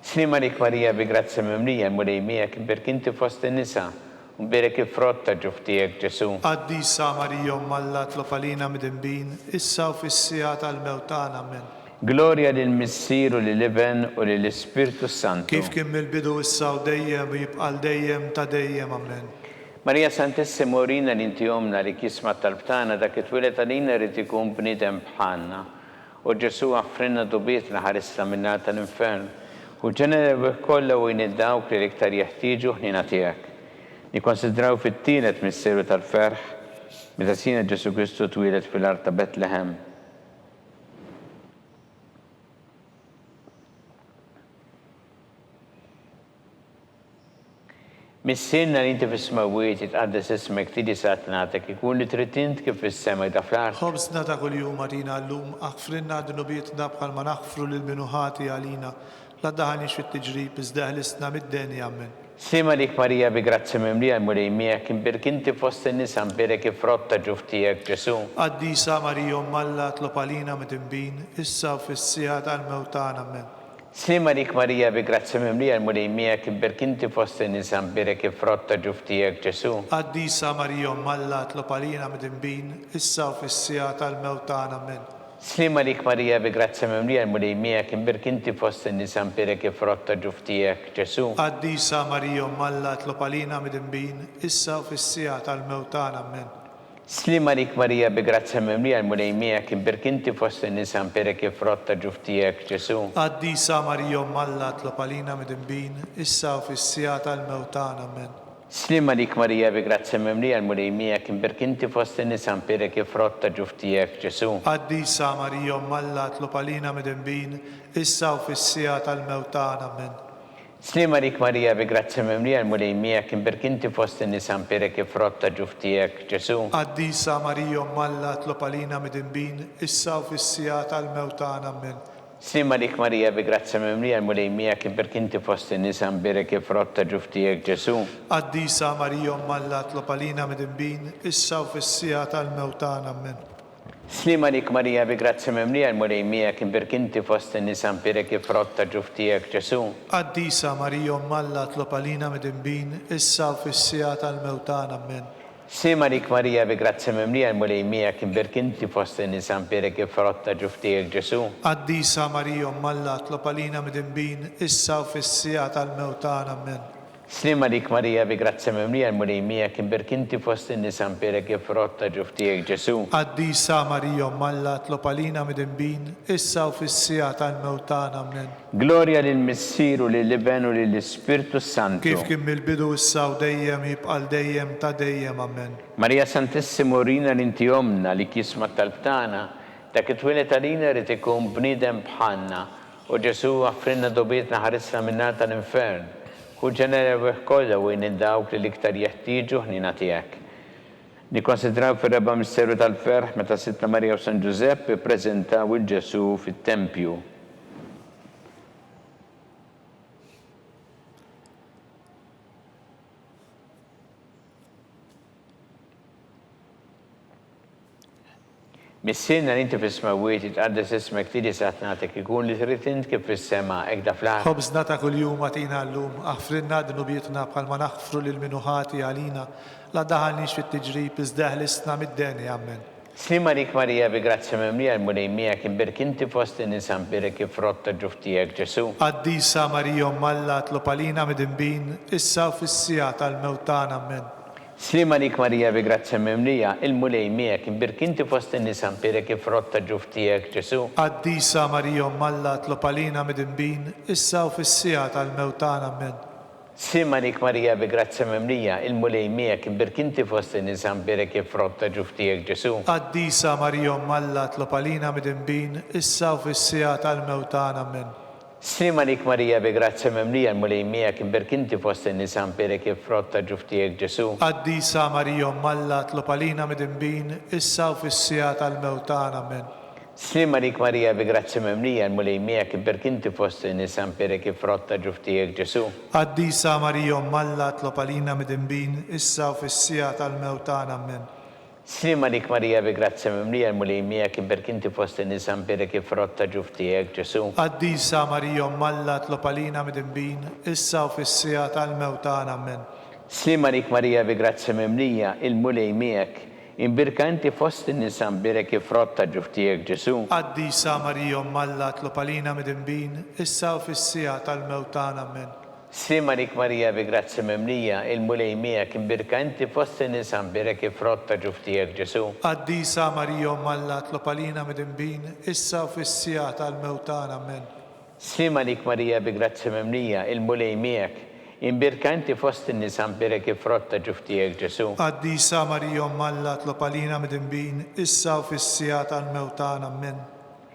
Slima lik Marija bi grazzi mimlija l-mulejmija kien birkinti fost in-nisa mpere kif rotta ġuftijek, Ġesu. Qaddisa Marija Malla tlob għalina midinbin, issa u fis-sija tal-mewtan ammen. Gloria lill-Missir u lill-Iben u lill-Ispirtu Santu. Kif kien mill-bidu issa u dejjem u jibqal dejjem ta' dejjem ammen. Marija Santissima urina li inti omna li kisma tal-btana dak it-twilet għalina rrit ikun bniedem bħalna. U Ġesu għaffrinna dobietna ħarisna minna tal-infern. U ġenerew kollha u jniddawk li l-iktar jeħtieġu ħnina tiegħek. Nikkonsidraw fit-tielet misteru tal-ferħ meta sina Ġesu Kristu twilet fil-art ta' Betlehem. Missinna li inti fis-smawiet itqaddes ismek tiġi sartatek ikun li trid kif fis-sema ta' fl-art. Ħobżna ta' kuljum għatina llum aħfrinna dnubietna bħalma naħfru lil minuħati għalina la ddaħalniex fit-tiġrib iżda ħlisna mid-denja ammen. Slima lik Marija bi grazzi mimlija l-mulejmija kien birkinti fost in-nisa mpere kif rotta ġuftijek, Ġesu. Qaddisa Marija Malla tlob għalina midinbin, issa u fis-sija tal-mewtan ammen. Slima dik Marija bi grazzi mimlija l-mulejmija kibber kinti fost in-nisa mbirek ifrotta ġuftijek Ġesu. Qaddisa Marija Malla tlopalina mid-imbin, issa u fis-sija tal-mewt tagħna amen. Slima dik Marija bi grazzi mimlija l-mulejmija kibber kinti fost in-nisa mbirek ifrotta ġuftijek Ġesu. Qaddisa Marija Malla tlopalina mid-imbin, issa u fis-sija tal-mewt tagħna amen. Slima dik Marija bi grazzi mimlija l-mulejmija kibber kinti fost in-nisa mbirek ifrotta ġuftijek Ġesu. Qaddisa Marija Malla tlopalina mid-imbin, issa u fis-sija tal-mewt tagħna amen. Slima dik Marija bi grazzi mimlija l-mulejmija kibber kinti fost in-nisa mbirek ifrotta ġuftijek Ġesu. Qaddisa Marija Malla tlopalina mid-imbin, issa u fis-sija tal-mewt tagħna amen. Slima dik Marija bi grazzi mimlija l-mulejmija kibber kinti fost in-nisa mbirek ifrotta ġuftijek Ġesu. Qaddisa Marija Malla tlopalina mid-imbin, issa u fis-sija tal-mewt tagħna amen. Slima dik Marija bi grazzi mimlija l-mulejmija kibber kinti fost in-nisa mbirek ifrotta ġuftijek Ġesu. Qaddisa Marija Malla tlopalina mid-imbin, issa u fis-sija tal-mewt tagħna amen. Slima dik Marija bi grazzi mimlija l-mulejmija kibber kinti fost in-nisa mbirek ifrotta ġuftijek Ġesu. Qaddisa Marija Malla tlopalina mid-imbin, issa u fis-sija tal-mewt tagħna amen. Slima dik Marija bi grazzi mimlija l-mulejmija kibber kinti fost in-nisa mbirek ifrotta ġuftijek Ġesu. Qaddisa Marija Malla tlopalina mid-imbin, issa u fis-sija tal-mewt tagħna amen. Slima dik Marija bi grazzi mimlija l-mulejmija kibber kinti fost in-nisa mbirek ifrotta ġuftijek Ġesu. Qaddisa Marija Malla tlopalina mid-imbin, issa u fis-sija tal-mewt tagħna amen. Gloria lill-Missieru lill-Iben u lill-Ispirtu Santu. Kif kien mill-bidu issa u dejjem jibqal dejjem ta' dejjem amen. Marija Santissimo Rina l-inti omna li kisma tal-btana, dak it-twilet għalina rrid ikun bniedem bħalna u Ġesu għaffrinna dobietna ħarisna minna tal-infern. U ġenerew kollha u dawk li l-iktar jeħtieġu ħnina tiegħek. Nikkonsidraw fir-reba misteru tal-ferħ meta Sittna Marija u San Giuseppe ppreżentaw il-Ġesu fit-Tempju. Missirna li inti fis-smawiet jitqaddes ismek tiġi satnatek ikun li trid int kif fis-sema hekk da fl-aħħar. Ħobżna ta' kuljum għatina llum, aħfrinna dnubietna bħalma naħfru lil minuħati għalina, la daħalniex fit-tiġrib iżda ħlisna mid-deni amen. Slima dik Marija bi grazzi mimlija l-mulejmija kibber kinti fost in-nisa mbirek ifrotta ġuftijek Ġesu. Qaddisa Marija Malla tlopalina mid-imbin, issa u fis-sija tal-mewt tagħna amen. Slima dik Marija bi grazzi mimlija il-mulejmija kibber kinti fost in-nisa mbirek ifrotta ġuftijek Ġesu. Qaddisa Marija Malla tlopalina mid-imbin, issa u fis-sija tal-mewt tagħna amen. Slima dik Marija bi grazzi mimlija il-mulejmija kibber kinti fost in-nisa mbirek ifrotta ġuftijek Ġesu. Qaddisa Marija Malla tlopalina mid-imbin, issa u fis-sija tal-mewt tagħna amen. Slima dik Marija bi grazzi mimlija l-mulejmija kibber kinti fost in-nisa mbirek ifrotta ġuftijek Ġesu. Qaddisa Marija Malla tlopalina mid-imbin, issa u fis-sija tal-mewt tagħna amen. Slima dik Marija bi grazzi mimlija l-mulejmija kibber kinti fost in-nisa mbirek ifrotta ġuftijek Ġesu. Qaddisa Marija Malla tlopalina mid-imbin, issa u fis-sija tal-mewt tagħna amen. Slima dik Marija bi grazzi mimlija l-mulejmija kibber kinti fost in-nisa mbirek ifrotta ġuftijek Ġesu. Qaddisa Marija Malla tlopalina mid-imbin, issa u fis-sija tal-mewt tagħna amen. Slima dik Marija bi grazzi mimlija il-mulejmijak imbirkanti fost in-nisa mbirek ifrotta ġuftijek Ġesu. Qaddisa Marija Malla tlopalina mid-imbin, issa u fis-sija tal-mewt tagħna amen. Slima dik Marija bi grazzi mimlija il-mulejmijak imbirkanti fost in-nisa mbirek ifrotta ġuftijek Ġesu. Qaddisa Marija Malla tlopalina mid-imbin, issa u fis-sija tal-mewt tagħna amen. Slima dik Marija bi grazzi mimlija il-mulejmijak imbirkanti fost in-nisa mbirek ifrotta ġuftijek Ġesu. Qaddisa Marija Malla tlopalina mid-imbin, issa u fis-sija tal-mewt tagħna amen.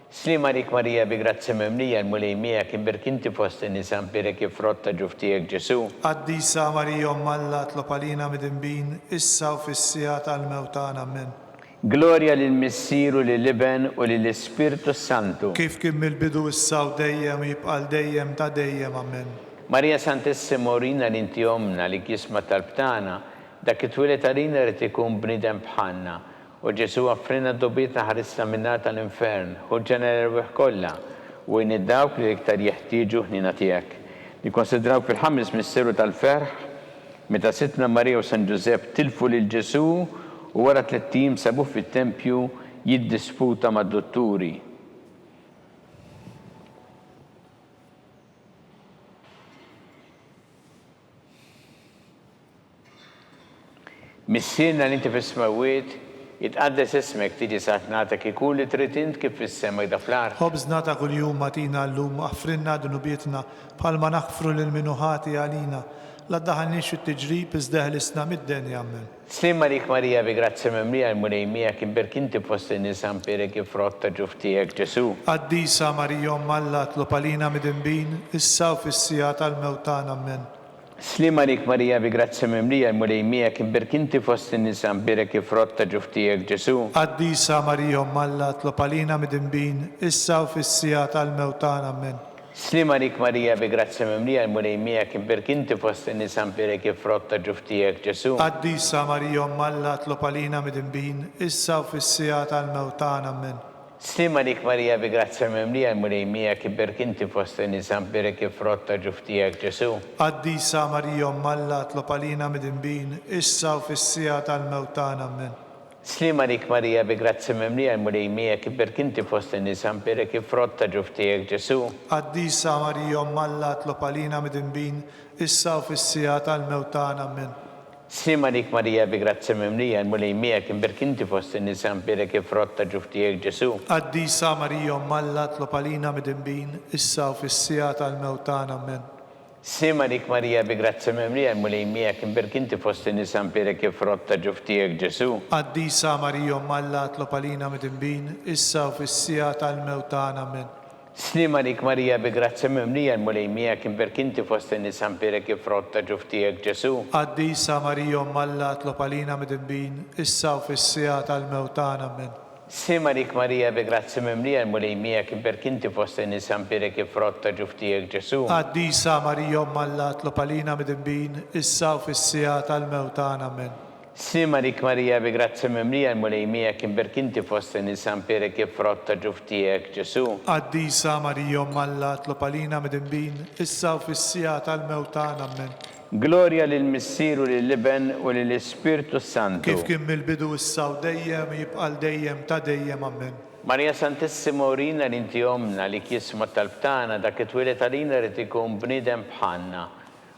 Slima dik Marija bi grazzi mimlija l-mulejmijak imbirkanti fost in-nisa mbirek ifrotta ġuftijek Ġesu. Qaddisa Marija Malla tlopalina mid-imbin, issa u fis-sija tal-mewt tagħna amen. Gloria lill-Missieru lill-Iben u lill-Ispirtu Santu. Kif kien mill-bidu issa u dejjem jibqal dejjem ta' dejjem amen. Marija Santissimo Rina l-inti omna li kisma tal-btana, dak it-twilet għalina rrid ikun bniedem bħalna. U Ġesu għaffrinna dobietna ħarisna minna tal-infern, u ġenerew kollha وين dawk li iktar jeħtieġu ħnina tiegħek. Nikkonsidraw fil-ħames misteru tal-ferħ meta Sittna Marija u San Giuseppe tilfu lil Ġesu u wara 3 tim sabuh fit-tempju jiddisputa mad-dotturi. Missierna li inti fis-smawiet jitqaddes ismek tiġi saħt nagħtek ikun li trid int kif fis-sema jda fl-art. Ħobżna ta' kuljum matina llum aħfrinna dunubietna bħalma naħfru lil minuħati għalina. La ddaħalniex fit-tiġrib iżda ħlisna mid-denja ammen. Slim għalik Marija bi grazzi memlija l-mulejmija kien berkinti fost in-nisan perek ifrotta ġuftijek Ġesu. Qaddisa Marija Alla tlob għalina mid-inbin, issa u fis-sija tal-mewtan ammen. Slim għalik Marija bi grazzi memlija l-mulejmija kien berkinti fost in-nisan perek ifrotta ġuftijek Ġesu. Qaddisa Marija Alla tlob għalina mid-inbin, issa u fis-sija tal-mewtan ammen. Slim għalik Marija bi grazzi memlija l-mulejmija kien berkinti fost in-nisan perek ifrotta ġuftijek Ġesu. Qaddisa Marija Alla tlob għalina mid-inbin, issa u fis-sija tal-mewtan ammen. Slim għalik Marija bi grazzi memlija l-mulejmija kien berkinti fost in-nisan perek ifrotta ġuftijek Ġesu. Qaddisa Marija Alla tlob għalina mid-inbin, issa u fis-sija tal-mewtan ammen. Slim għalik Marija bi grazzi memlija l-mulejmija kien berkinti fost in-nisan perek ifrotta ġuftijek Ġesu. Qaddisa Marija Alla tlob għalina mid-inbin, issa u fis-sija tal-mewtan ammen. Slim għalik Marija bi grazzi memlija l-mulejmija kien berkinti fost in-nisan perek ifrotta ġuftijek Ġesu. Qaddisa Marija Alla tlob għalina mid-inbin, issa u fis-sija tal-mewtan ammen. Slim għalik Marija bi grazzi memlija l-mulejmija kien berkinti fost in-nisan perek ifrotta ġuftijek Ġesu. Qaddisa Marija Alla tlob għalina mid-inbin, issa u fis-sija tal-mewtan ammen. Slim għalik Marija bi grazzi memlija l-mulejmija kien berkinti fost in-nisan perek ifrotta ġuftijek Ġesu. Qaddisa Marija Alla tlob għalina mid-inbin, issa u fis-sija tal-mewtan ammen. Slim għalik Marija bi grazzi memlija l-mulejmija kien berkinti fost in-nisan perek ifrotta ġuftijek Ġesu. Qaddisa Marija Alla tlob għalina mid-inbin, issa u fis-sija tal-mewtan ammen. Slim għalik Marija bi grazzi memlija l-mulejmija kien berkinti fost in-nisan perek ifrotta ġuftijek Ġesu. Qaddisa Marija Alla tlob għalina mid-inbin, issa u fis-sija tal-mewtan ammen. Gloria lill-Missieru lill-Liben u lill-Ispirtu Santu. Kif kien mill-bidu issa u dejjem jibqal dejjem ta' dejjem ammen. Marija Santissima urina li inti omna li kisma tal-btana dak it-twilet għalina rrid ikun bniedem bħalna.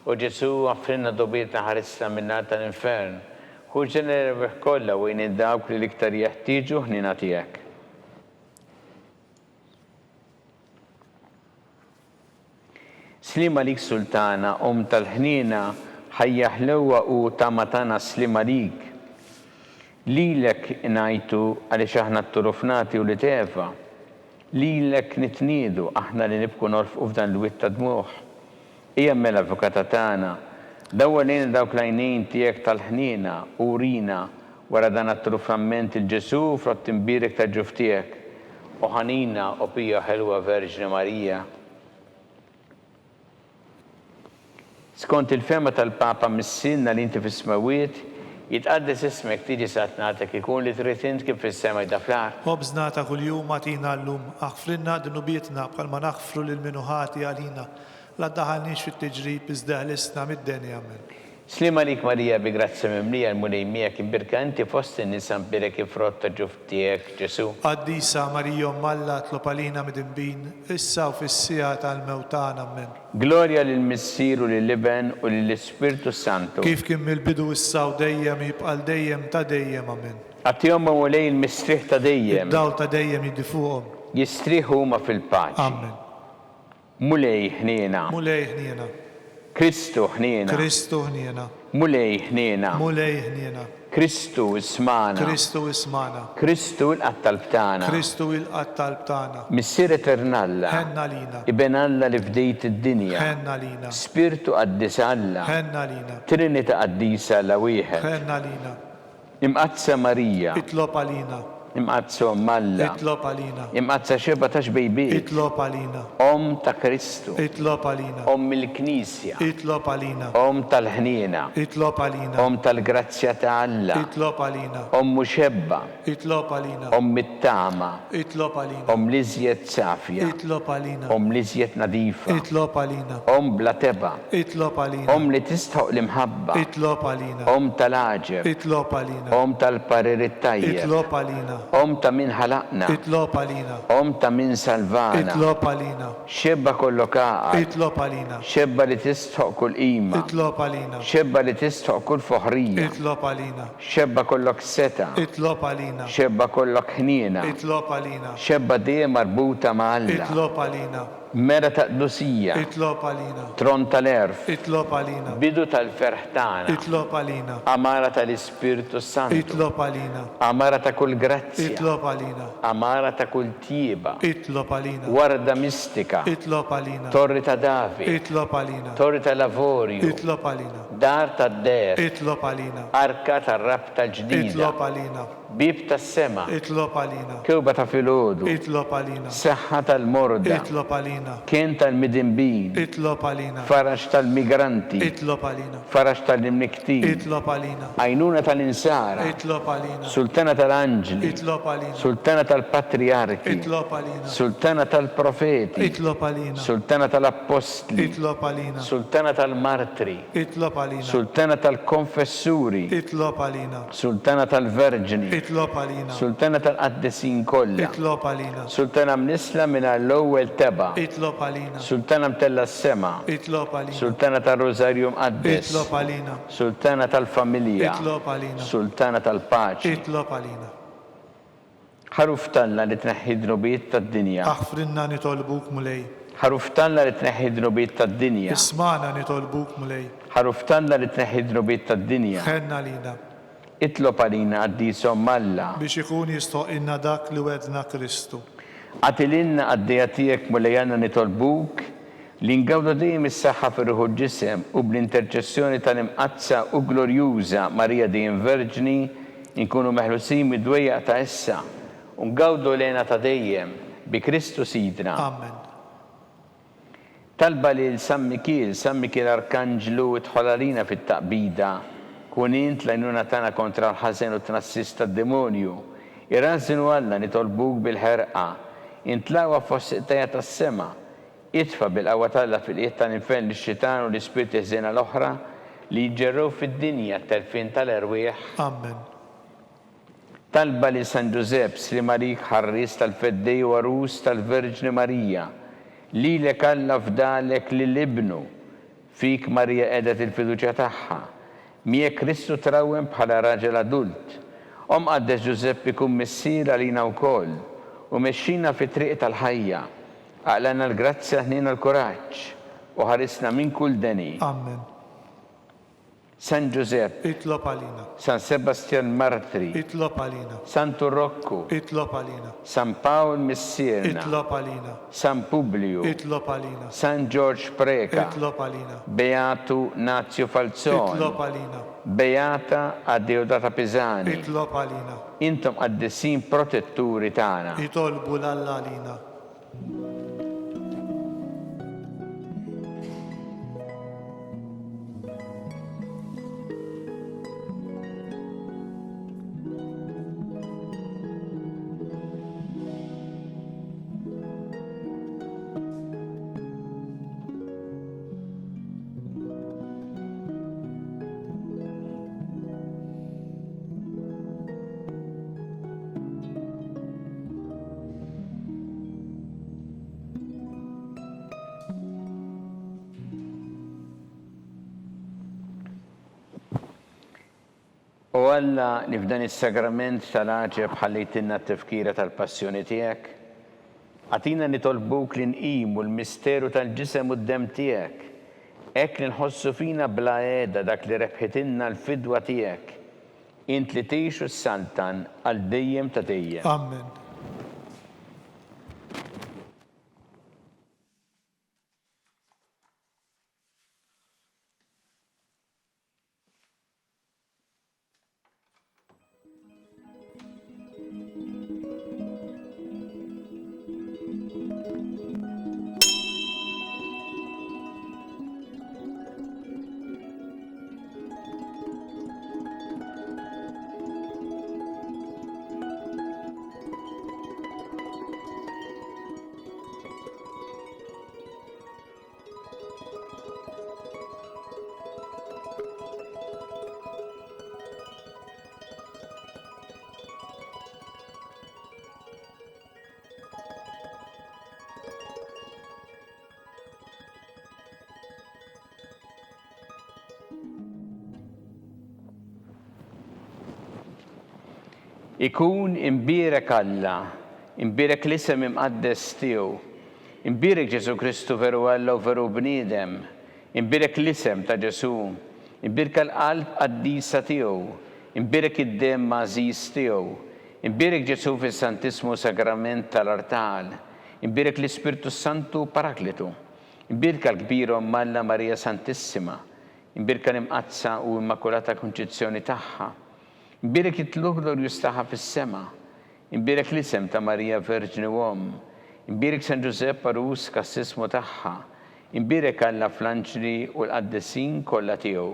U Ġesu għaffrinna dobietna ħarisna minna tal-infern. Hu ġenerev kollha u jien dawk li l-iktar jeħtieġu ħnina tiegħek. Slim għalik Sultana, tal-ħnina, ħajja ħlewa u tamatana slim għalik. Lilek ngħidu għaliex aħna t-turufnati u li tefa. Lilek nitniedu aħna li nibku norfqu f'dan l-witt ta' dmuħ. Ija mela avukata tagħna, dawwa lejna dawk l-għajnejn tiegħek tal-ħnina u rina wara dan at-trufament il-Ġesu frott imbirek ta' ġuftijek. U ħanina u pija ħelwa Verġni Marija. Skont il-fema tal-Papa missilna li inti fis-smawiet, jitqaddes ismek tiġi saħt nagħtek ikun li trid int kif fis-sema jda fl-art. Ħobżna ta' kuljum matina llum, aħfrinna dunubietna bħalma naħfru lil minuħati għalina. La ddaħalniex fit-tiġrib iżda ħlisna mid-denja ammen. Slim għalik Marija bi grazzi memlija l-mulejmija kien berkanti fost in-nisan perek ifrotta ġuftijek Ġesu. Qaddisa Marija Alla tlob għalina mid-inbin, issa u fis-sija tal-mewtan ammen. Gloria lill-Missieru lill-Liben u lill-Ispirtu Santu. Kif kien mill-bidu issa u dejjem jibqal dejjem ta' dejjem ammen. Għatihom u lej il-mistriħ ta' dejjem. Dawl ta' dejjem jiddi fuqhom. Jistriħu ma fil-paċi. Ammen. Mulej ħniena. Mulej ħniena. Kristu ħniena. Kristu ħniena. Mulej ħniena. Mulej ħniena. Kristu ismana. Kristu ismana. Kristu l-qattal btana. Kristu il-qattal btana. Missier eternalla. Ħenna lina. Iben Alla li fdejt id-dinja. Ħenna lina. Spiritu qaddis Alla. Ħenna lina. Trinita qaddisa la wieħed. Ħenna lina. Imqazza Marija. Itlob għalina. imqazza Malla, Itlob għalina. imqazza xeba ta' xbejbiet, Itlob għalina. ta' Kristu, Itlob għalina. il-Knisja, Itlob għalina. tal-ħniena, Itlob għalina. tal-grazzja ta' Alla, Itlob għalina. xebba, Itlob għalina. it-tama, Itlob għalina. l-iżjed safja, Itlob għalina. l-iżjed nadifa, Itlob għalina. bla teba, Itlob għalina. li tistħoq l-imħabba, Itlob għalina. tal-aġeb, Itlob għalina. tal-parir it-tajjeb, Itlob għalina. ta' min ħalaqna, Itlob għalina. ta' min salvana, Itlob għalina. xebba kollokaqat, Itlob għalina. xebba li tistħoq kull qima, Itlob għalina. xebba li tistħoq kull foħrija, Itlob għalina. xebba kollok seta, Itlob għalina. xebba kollok ħniena, Itlob għalina. xebba dejjem marbuta ma' Alla, Itlob għalina. mera ta' qdusija, Itlob għalina. tron tal-erf, Itlob għalina. bidu tal-ferħtana, Itlob għalina. amara tal-Ispirtu Santu, Itlob għalina. amara ta' kull grazzja, Itlob għalina. amara ta' kull tieba, Itlob għalina. warda mistika, Itlob għalina. torri ta' David, Itlob għalina. torri ta' Lavorju, Itlob għalina. dar ta' der, Itlob għalina. arka ta' rabta ġdida, Itlob għalina. bib ta' sema, Itlob għalina. kewba ta' filodu, Itlob għalina. seħħa tal-morda, Itlob għalina. kien tal-midinbin, Itlob għalina. farax tal-migranti, Itlob għalina. farax tal-imniktin, Itlob għalina. għajnuna tal-insara, Itlob għalina. sultana tal-anġli, Itlob għalina. sultana tal-patriarki, Itlob għalina. sultana tal-profeti, Itlob għalina. sultana tal-apostli, Itlob għalina. sultana tal-martri, Itlob għalina. sultana tal-konfessuri, Itlob għalina. sultana tal-verġini, Itlob għalina. sultana tal-qaddesin kollha, Itlob għalina. sultana mnisla minn l-ewwel teba, Itlob għalina. sultana mtella s-sema, Itlob għalina. sultana tal-Rosarju mqaddes, Itlob għalina. sultana tal-familja, Itlob għalina. sultana tal-paċi, Itlob għalina. ħaruf talla li tneħħi dnubiet tad-dinja, Aħfrinna nitolbuk mulej. ħaruf talla li tneħħi dnubiet tad-dinja, Ismana nitolbuk mulej. ħaruf talla li tneħħi dnubiet tad-dinja, Ħenna lina. itlob għalina għaddisom Malla, Biex ikun jistoqinna dak li wedna Kristu. għatilinna għaddija tijek mulejana nitolbuk li ngawdu dejjem is-saħħa fir-ruħu ġisem u bl-interċessjoni tal-imqazza u glorjuża Marija dejjem Verġni nkunu meħlusin mid-dwejjaq ta' issa u ngawdu lejna ta' dejjem bi Kristu Sidna. Amen. Talba li San Mikil Arkanġlu idħol għalina fit-taqbida kun int lajnuna tagħna kontra l-ħażen u tnassis tad-demonju. Irrażinu Alla nitolbuk bil-ħerqa, intlawa fost iqtajja tas-sema, itfa bil-qawwa talla fil-qiegħ tal-infern lix-xitan u l-ispirti ħżiena l-oħra li jġerrew fid-dinja telfin tal-erwieħ. Amen. Talba li San Ġusepp Slimalik ħarris tal-feddej u arus tal-Verġni Marija li lek Alla fdalek li l-ibnu fik Marija edet il-fiduċja tagħha. Mie Kristu trawem bħala raġel adult. Qaddes Ġusepp ikun missier għalina wkoll u mexxina fi triq tal-ħajja. Aqlana l-grazzja ħnina l-kuraġġ u ħarisna minn kull deni. Amen. San Ġusepp, Itlob għalina. San Sebastian Martri, Itlob għalina. San Turrokku, Itlob għalina. San Paul Missierna, Itlob għalina. San Publiu, Itlob għalina. San George Preka, Itlob għalina. Beatu Nazio Falzon, Itlob għalina. Beata Addeodata Pisani. Itlob għalina. Intom għaddessin protetturi tagħna. Itolbu l-Alla għalina. U Alla li f'dan is-sagrament tal-aġeb ħallejtinna t-tifkira tal-passjoni tiegħek, għatina nitolbuk li nqimu l-misteru tal-ġisem u d-dem tiegħek, hekk li nħossu fina bla għeda dak li rebħitinna l-fidwa tiegħek, int li tgħixu s-saltan għal dejjem ta' dejjem. Amen. ikun imbierek Alla, imbierek l-isem imqaddes tiegħu, imbierek Ġesu Kristu veru Alla u veru bniedem, imbierek l-isem ta' Ġesu, imbierek l-qalb qaddisa tiegħu, imbierek id-dem mażiż tiegħu, imbierek Ġesu fis-Santismu Sagrament tal-Artal, imbierek l-Ispirtu Santu Paraklitu, imbierek l-kbira Alla Marija Santissima, imbierek l-imqazza u immakulata konċezzjoni tagħha, imbierek it-glorjus tagħha fis-sema, imbierek l-isem ta' Marija Verġni Uomm, imbierek San Giuseppe Arus kassismu tagħha, imbierek Alla fl-anġli u l-qaddisin kollha tiegħu.